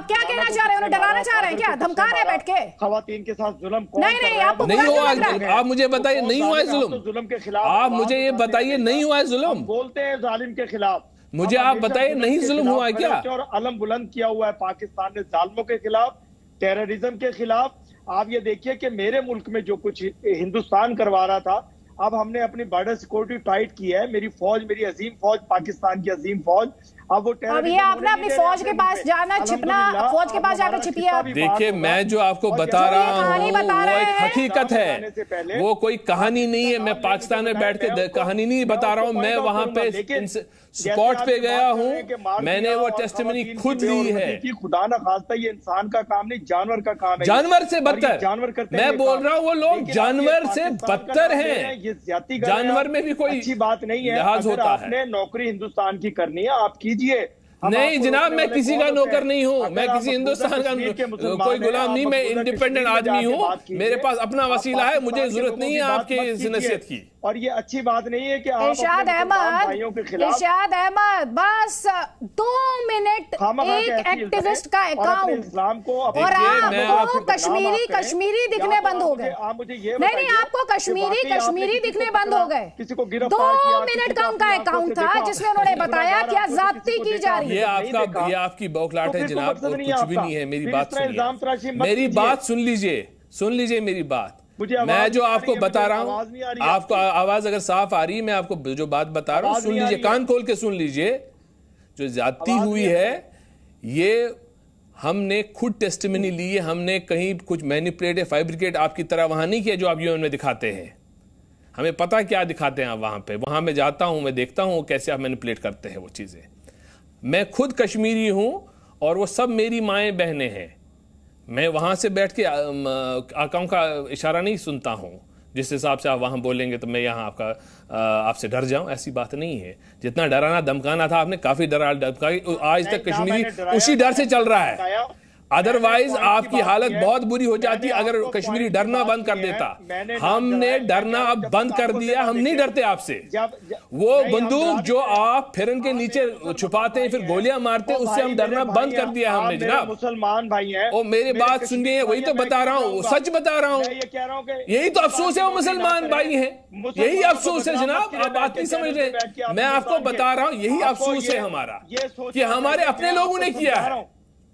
आप क्या कहना चाह रहे हैं? उन्हें डराना चाह रहे हैं क्या? धमका रहे हैं बैठ के? खवातीन के साथ जुल्म कौन नहीं नहीं, आपको नहीं हुआ। आप मुझे बताइए नहीं हुआ है जुल्म? जुल्म के खिलाफ आप मुझे ये बताइए नहीं हुआ है जुल्म? बोलते हैं जालिम के खिलाफ। मुझे आप बताइए नहीं जुल्म हुआ है क्या? और अलम बुलंद किया हुआ है पाकिस्तान ने जालिमों के खिलाफ, टेररिज्म के खिलाफ। आप ये देखिए कि मेरे मुल्क में जो कुछ हिंदुस्तान करवा रहा था, अब हमने अपनी बॉर्डर सिक्योरिटी टाइट की है। मेरी फौज, मेरी अजीम फौज, पाकिस्तान की अजीम फौज, अब वो अब ये आपने अपनी फौज के पास जाना, छिपना, फौज के पास जाकर छिपिए आप। देखिए मैं जो आपको बता रहा हूँ वो एक हकीकत है, वो कोई कहानी नहीं है। मैं पाकिस्तान में बैठ के कहानी नहीं बता रहा हूँ, मैं वहां पे स्पॉट पे गया हूँ, मैंने वो टेस्टिमनी खुद ली है। खुदा ना खास्ता ये इंसान का काम नहीं, जानवर का काम है। जानवर से बदतर, जानवर करते मैं बोल रहा हूँ वो लोग जानवर से बदतर हैं। ये ज्यादती जानवर में भी कोई अच्छी बात नहीं है। लिहाज होता है। आपने नौकरी हिंदुस्तान की करनी है, आप कीजिए। नहीं जनाब, मैं किसी का नौकर नहीं हूँ, मैं किसी हिंदुस्तान का कोई गुलाम नहीं, मैं इंडिपेंडेंट आदमी हूँ, मेरे पास अपना वसीला है, मुझे जरूरत नहीं है आपके नसीहत की। और ये अच्छी बात नहीं है कि आप इरशाद अहमद बस 2 मिनट एक एक्टिविस्ट का अकाउंट इस्लाम को और आपको कश्मीरी दिखने बंद हो गए। नहीं, आपको कश्मीरी दिखने बंद हो गए। किसी को 2 मिनट का उनका अकाउंट था जिसमें उन्होंने बताया क्या ज्यादती की जा रही है। ये आपकी बौखलाहट है जनाब, और कुछ भी नहीं है। मेरी बात सुनिए, मेरी बात सुन लीजिए मेरी बात। मैं जो आपको बता रहा हूँ, आपको आवाज अगर साफ आ रही है, मैं आपको जो बात बता रहा हूँ सुन लीजिए, कान खोल के सुन लीजिए। जो ज्यादती हुई है ये हमने खुद टेस्टिमनी ली है, हमने कहीं कुछ मैनिपुलेट फैब्रिकेट आपकी तरह वहां नहीं किया जो आप यूएन में दिखाते हैं। हमें पता क्या दिखाते हैं आप वहां पे। वहां मैं जाता हूं, मैं देखता हूं कैसे आप मैनिपुलेट करते हैं वो चीजें। मैं खुद कश्मीरी हूं और वो सब मेरी माएँ बहनें हैं। मैं वहां से बैठ के आकाओं का इशारा नहीं सुनता हूं। जिस हिसाब से आप वहां बोलेंगे तो मैं यहाँ आपसे डर जाऊं, ऐसी बात नहीं है। जितना डराना धमकाना था आपने काफी डरा धमकाई, आज तक कश्मीरी उसी डर से चल रहा है। अदरवाइज आपकी हालत बहुत बुरी हो जाती अगर कश्मीरी डरना बंद कर देता। हमने डरना अब बंद कर दिया, हम नहीं डरते आपसे। वो बंदूक जो आप फिरन के नीचे छुपाते हैं फिर गोलियां मारते हैं, उससे हम डरना बंद कर दिया हमने जनाब। मुसलमान भाई हैं और मेरी बात सुनिए, वही तो बता रहा हूँ, सच बता रहा हूँ। यही तो अफसोस है, वो मुसलमान भाई हैं, यही अफसोस है जनाब। आप बात नहीं समझ रहे, मैं आपको बता रहा हूँ यही अफसोस है हमारा कि हमारे अपने लोगों ने किया है।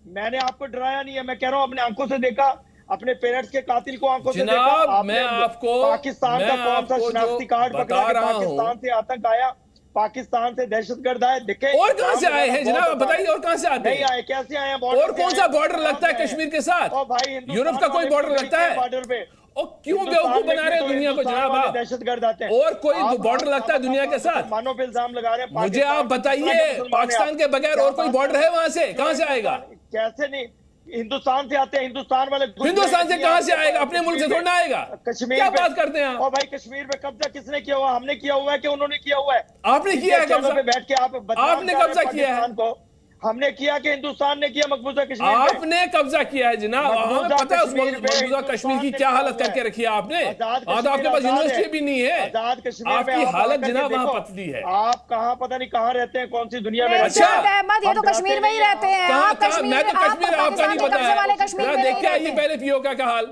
मैंने आपको डराया नहीं है, मैं कह रहा हूं अपने आंखों से देखा, अपने पेरेंट्स के कातिल को आंखों से देखा। मैं आपको पाकिस्तान का कौन सा शनाख्ती कार्ड पकड़ा कि पाकिस्तान से आतंक आया, पाकिस्तान से दहशतगर्द आए। देखे और कहां से आए हैं जनाब, बताइए और कहां से आते हैं? नहीं आए, कैसे आए हैं? और कौन सा बॉर्डर लगता है कश्मीर के साथ? यूरोप का कोई बॉर्डर लगता है? बॉर्डर पे और क्यों बेवकूफ बना रहे हैं दुनिया को जनाब आप? दहशतगर्द आते हैं। और कोई बॉर्डर लगता है दुनिया के साथ? मानो पे इल्जाम लगा रहे हैं। मुझे आप बताइए, पाकिस्तान के बगैर और कोई बॉर्डर है वहां से? कहां से आएगा? कैसे नहीं, हिंदुस्तान से आते हैं। हिंदुस्तान वाले हिंदुस्तान से कहां से आएगा? अपने मुल्क से थोड़ा ना आएगा। कश्मीर क्या बात करते हैं आप? और भाई कश्मीर पे कब्जा किसने किया हुआ? हमने किया हुआ है कि उन्होंने किया हुआ है? आपने किया है कब्जा पे बैठ के आपने कब्जा किया है? हमने किया कि हिंदुस्तान ने किया मकबूजा कश्मीर? आपने कब्जा किया है जनाब। हमें पता है उस मकबूजा कश्मीर की क्या हालत करके रखी है आपने। आज आपके पास यूनिवर्सिटी भी नहीं है, आजाद कश्मीर आपकी हालत जनाब वहां पतली है। आप कहाँ पता नहीं कहाँ रहते हैं, कौन सी दुनिया में? अच्छा अहमद, ये तो कश्मीर में ही रहते हैं। मैं तो कश्मीर आपका नहीं पता है। देखिए आइए पहले पीओके का हाल,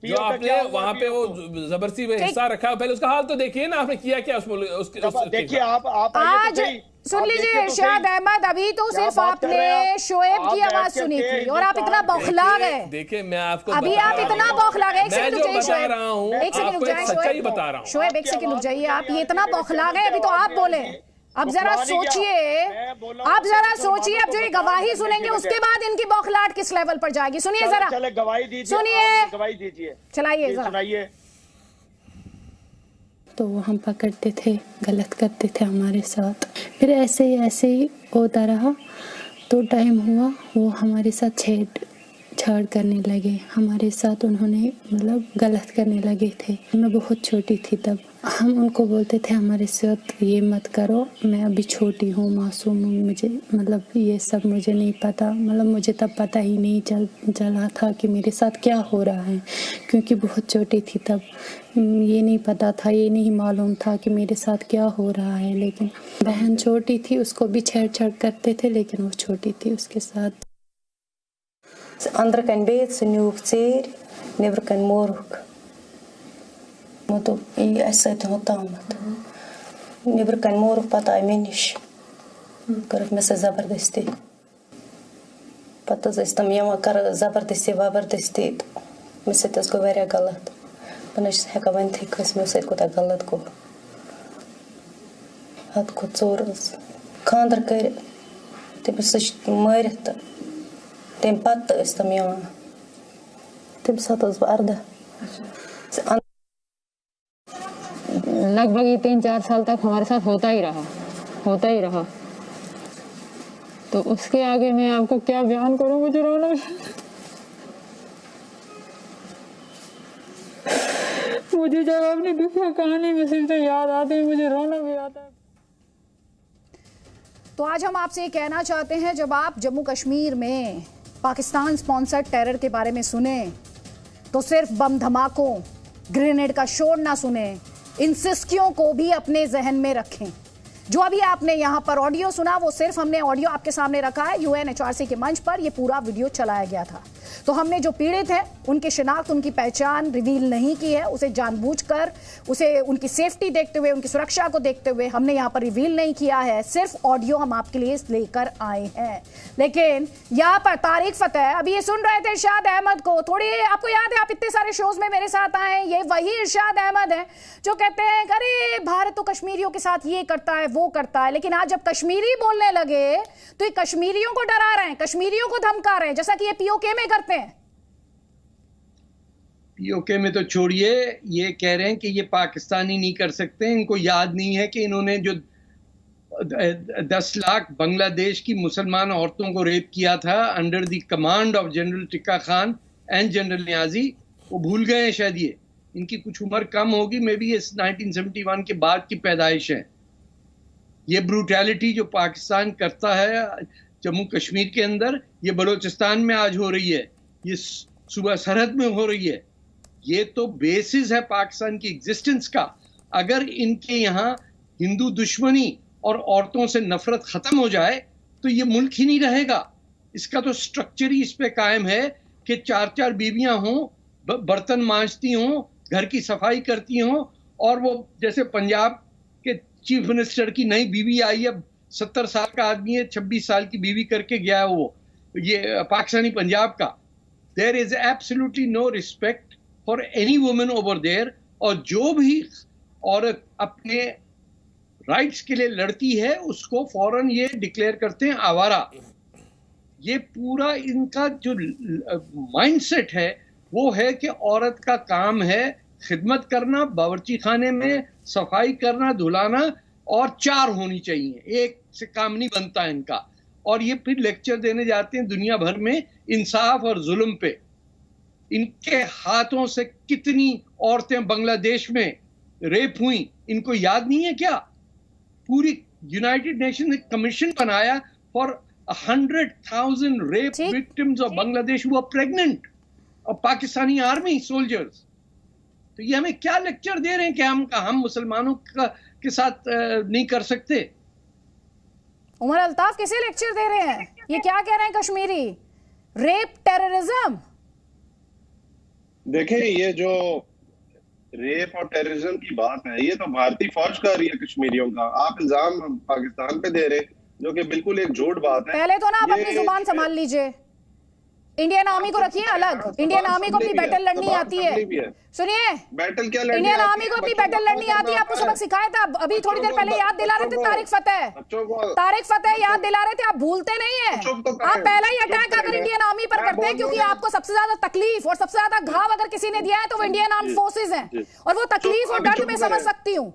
जो आपने वहां पे वो जबरदस्ती में हिस्सा रखा, पहले उसका हाल तो देखिए ना, आपने किया क्या उसके। देखिए आप आज सुन लीजिए इरशाद अहमद, अभी तो सिर्फ आपने शोएब की आवाज सुनी थी और आप इतना बौखला गए। देखिए मैं आपको अभी आप इतना बौखला गए। एक सेकंड रुक जाइए शोएब, एक सेकंड रुक जाइए शोएब, बता रहा हूं शोएब एक सेकंड रुक जाइए। आप ये इतना बौखला गए, अभी तो आप बोले। अब जरा सोचिए, अब जो ये गवाही सुनेंगे उसके बाद इनकी बौखलाहट किस लेवल पर जाएगी। सुनिए जरा, गवाही दीजिए, सुनिए, गवाही दीजिए, चलाइए जरा, सुनाइए। तो वो हम पकड़ते थे, गलत करते थे हमारे साथ। फिर ऐसे ही होता रहा। तो टाइम हुआ, वो हमारे साथ छेड़छाड़ करने लगे, हमारे साथ उन्होंने मतलब गलत करने लगे थे। मैं बहुत छोटी थी तब। हम उनको बोलते थे हमारे साथ ये मत करो, मैं अभी छोटी हूँ, मासूम हूँ, मुझे मतलब ये सब मुझे नहीं पता। मतलब मुझे तब पता ही नहीं चला था कि मेरे साथ क्या हो रहा है, क्योंकि बहुत छोटी थी तब। ये नहीं पता था, ये नहीं मालूम था कि मेरे साथ क्या हो रहा है। लेकिन बहन छोटी थी, उसको भी छेड़छाड़ करते थे, लेकिन वो छोटी थी उसके साथ। अंदर कन बेत सह न्यूक चेर नेबर कन मोरुक वो तो ये ऐसा होतामत नेबर कन मोरुक पत आय मे निश कर मे सह जबरदस्ती पत तम कर जबरदस्ती वबरदस्ती मे सत गो वारिया गलत बह हेका वनथ कस मे सत कोता गलत गो हद खो चोर खानदर कर तमिस मारित तम पत तम तम सात बह 18 लगभग ये 3-4 साल तक हमारे साथ होता ही रहा तो उसके आगे मैं आपको क्या बयान करूं, मुझे रोना भी मुझे जब अपनी दुखिया कहानी में सिर्फ याद आती है मुझे रोना भी आता है। तो आज हम आपसे ये कहना चाहते हैं, जब आप जम्मू कश्मीर में पाकिस्तान स्पॉन्सर्ड टेरर के बारे में सुने तो सिर्फ बम धमाकों ग्रेनेड का शोर ना सुने, इन सिस्कियों को भी अपने जहन में रखें। जो अभी आपने यहाँ पर ऑडियो सुना वो सिर्फ हमने ऑडियो आपके सामने रखा है, यूएनएचआरसी के मंच पर ये पूरा वीडियो चलाया गया था। तो हमने जो पीड़ित हैं उनकी शिनाख्त उनकी पहचान रिवील नहीं की है, उसे जानबूझकर उसे उनकी सेफ्टी देखते हुए उनकी सुरक्षा को देखते हुए हमने यहाँ पर रिवील नहीं किया है, सिर्फ ऑडियो हम आपके लिए लेकर आए हैं। लेकिन यहाँ पर तारिक फतेह अभी ये सुन रहे थे इरशाद अहमद को, थोड़ी आपको याद है आप इतने सारे शोज में मेरे साथ आए, ये वही इरशाद अहमद है जो कहते हैं अरे भारत तो कश्मीरियों के साथ ये करता है वो करता है, लेकिन आज जब कश्मीरी बोलने लगे तो ये कश्मीरियों को डरा रहे हैं, कश्मीरियों को धमका रहे हैं, जैसा कि ये पीओके में करते हैं। पीओके में तो छोड़िए, ये कह रहे हैं कि ये पाकिस्तानी नहीं कर सकते। इनको याद नहीं है कि इन्होंने जो 10 लाख बांग्लादेश की मुसलमान औरतों को रेप किया था under the command of general Tikka Khan and general Niazi, वो भूल गए हैं शायद। ये इनकी कुछ उम्र कम होगी, मे बी ये 1971 के बाद की पैदाइश है। ये ब्रूटैलिटी जो पाकिस्तान करता है जम्मू कश्मीर के अंदर, ये बलूचिस्तान में आज हो रही है, ये सुबह सरहद में हो रही है। ये तो बेसिस है पाकिस्तान की एग्जिस्टेंस का। अगर इनके यहाँ हिंदू दुश्मनी और औरतों से नफरत खत्म हो जाए तो ये मुल्क ही नहीं रहेगा। इसका तो स्ट्रक्चर ही इस पे कायम है कि 4-4 बीवियां हों, बर्तन मांजती हों, घर की सफाई करती हों, और वो जैसे पंजाब के चीफ मिनिस्टर की नई बीवी आई है, 70 साल का आदमी है, 26 साल की बीवी करके गया है वो, ये पाकिस्तानी पंजाब का। There is absolutely no respect for any woman over there. और जो भी औरत अपने राइट्स के लिए लड़ती है उसको फौरन ये डिक्लेयर करते हैं आवारा। ये पूरा इनका जो माइंडसेट है वो है कि औरत का काम है खिदमत करना, बावर्ची खाने में सफाई करना, धुलाना, और 4 होनी चाहिए, एक से काम नहीं बनता इनका। और ये फिर लेक्चर देने जाते हैं दुनिया भर में इंसाफ और जुल्म पे। इनके हाथों से कितनी औरतें बांग्लादेश में रेप हुई, इनको याद नहीं है क्या? पूरी यूनाइटेड नेशन ने कमीशन बनाया for 100,000 rape victims of Bangladesh who are pregnant, और पाकिस्तानी आर्मी सोल्जर्स। तो ये हमें क्या लेक्चर दे रहे हैं कि हम मुसलमानों के साथ नहीं कर सकते? उमर अल्ताफ किसे लेक्चर दे रहे हैं? ये क्या कह रहे हैं कश्मीरी? Rape terrorism. देखें, ये जो रेप और टेररिज्म की बात है ये तो भारतीय फौज कर रही है कश्मीरियों का। आप इल्जाम पाकिस्तान पे दे रहे, जो कि बिल्कुल एक झूठ बात है। पहले तो ना आप अपनी जुबान संभाल लीजिए। इंडियन आर्मी को रखिए अलग, इंडियन आर्मी को अपनी बैटल लड़नी आती है। सुनिए, बैटल क्या लड़नी? इंडियन आर्मी को अपनी बैटल लड़नी आती है। आपको सबक सिखाया था, अभी थोड़ी देर पहले याद दिला रहे थे तारिक फतेह याद दिला रहे थे, आप भूलते नहीं है। आप पहला ही अटैक अगर इंडियन आर्मी पर करते हैं, क्योंकि आपको सबसे ज्यादा तकलीफ और सबसे ज्यादा घाव अगर किसी ने दिया है तो वो इंडियन आर्म्ड फोर्सेज हैं, और वो तकलीफ और दर्द में समझ सकती हूँ।